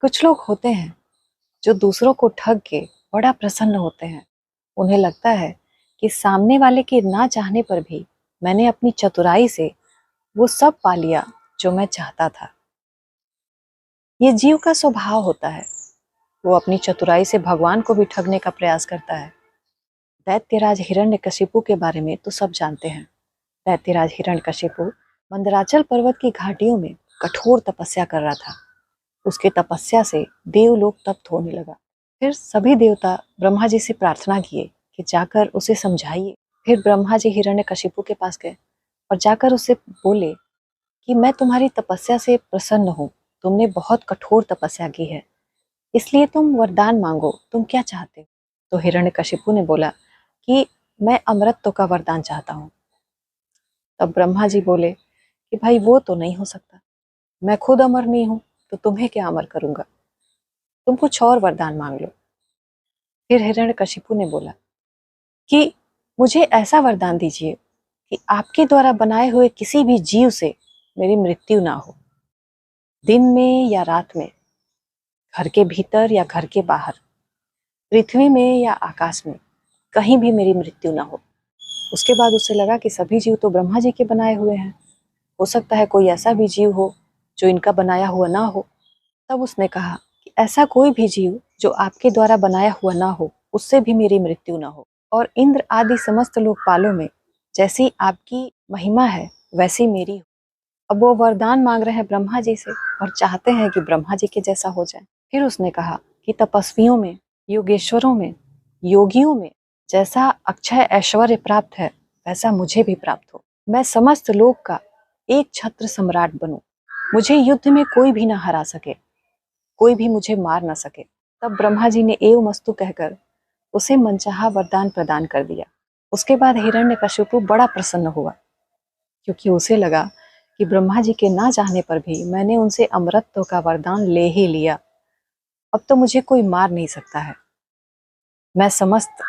कुछ लोग होते हैं जो दूसरों को ठग के बड़ा प्रसन्न होते हैं। उन्हें लगता है कि सामने वाले के ना चाहने पर भी मैंने अपनी चतुराई से वो सब पा लिया जो मैं चाहता था। ये जीव का स्वभाव होता है। वो अपनी चतुराई से भगवान को भी ठगने का प्रयास करता है। दैत्यराज हिरण्यकशिपु के बारे में तो सब जानते हैं। दैत्यराज हिरण्यकशिपु मंदराचल पर्वत की घाटियों में कठोर तपस्या कर रहा था। उसके तपस्या से देवलोक तप्त होने लगा। फिर सभी देवता ब्रह्मा जी से प्रार्थना किए कि जाकर उसे समझाइए। फिर ब्रह्मा जी हिरण्यकशिपु के पास गए और जाकर उसे बोले कि मैं तुम्हारी तपस्या से प्रसन्न हूँ। तुमने बहुत कठोर तपस्या की है, इसलिए तुम वरदान मांगो, तुम क्या चाहते हो? तो हिरण्यकशिपु ने बोला कि मैं अमरत्व का वरदान चाहता हूँ। तब ब्रह्मा जी बोले कि भाई वो तो नहीं हो सकता, मैं खुद अमर नहीं हूँ, तो तुम्हें क्या अमर करूंगा, तुम कुछ और वरदान मांग लो। फिर हिरण्यकशिपु ने बोला कि मुझे ऐसा वरदान दीजिए कि आपके द्वारा बनाए हुए किसी भी जीव से मेरी मृत्यु ना हो, दिन में या रात में, घर के भीतर या घर के बाहर, पृथ्वी में या आकाश में, कहीं भी मेरी मृत्यु ना हो। उसके बाद उसे लगा कि सभी जीव तो ब्रह्मा जी के बनाए हुए हैं, हो सकता है कोई ऐसा भी जीव हो जो इनका बनाया हुआ ना हो। तब उसने कहा कि ऐसा कोई भी जीव जो आपके द्वारा बनाया हुआ ना हो, उससे भी मेरी मृत्यु ना हो। और इंद्र आदि समस्त लोकपालों में जैसी आपकी महिमा है वैसी मेरी हो। अब वो वरदान मांग रहे हैं ब्रह्मा जी से और चाहते हैं कि ब्रह्मा जी के जैसा हो जाए। फिर उसने कहा कि तपस्वियों में, योगेश्वरों में, योगियों में जैसा अक्षय ऐश्वर्य प्राप्त है वैसा मुझे भी प्राप्त हो। मैं समस्त लोक का एक छत्र सम्राट बनूं, मुझे युद्ध में कोई भी ना हरा सके, कोई भी मुझे मार ना सके। तब ब्रह्मा जी ने एवमस्तु कहकर उसे मनचाहा वरदान प्रदान कर दिया। उसके बाद हिरण्यकशिपु बड़ा प्रसन्न हुआ, क्योंकि उसे लगा कि ब्रह्मा जी के ना चाहने पर भी मैंने उनसे अमरत्व का वरदान ले ही लिया। अब तो मुझे कोई मार नहीं सकता है, मैं समस्त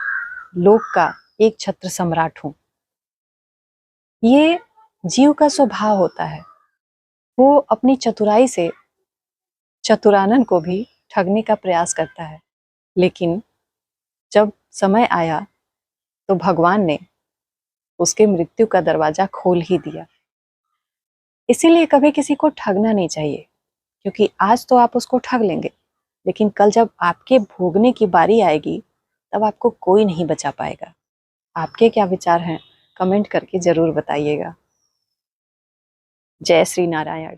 लोक का एक छत्र सम्राट हूं। ये जीव का स्वभाव होता है। वो अपनी चतुराई से चतुरानन को भी ठगने का प्रयास करता है, लेकिन जब समय आया तो भगवान ने उसके मृत्यु का दरवाजा खोल ही दिया। इसीलिए कभी किसी को ठगना नहीं चाहिए, क्योंकि आज तो आप उसको ठग लेंगे, लेकिन कल जब आपके भोगने की बारी आएगी तब आपको कोई नहीं बचा पाएगा। आपके क्या विचार हैं, कमेंट करके जरूर बताइएगा। जय श्री नारायण।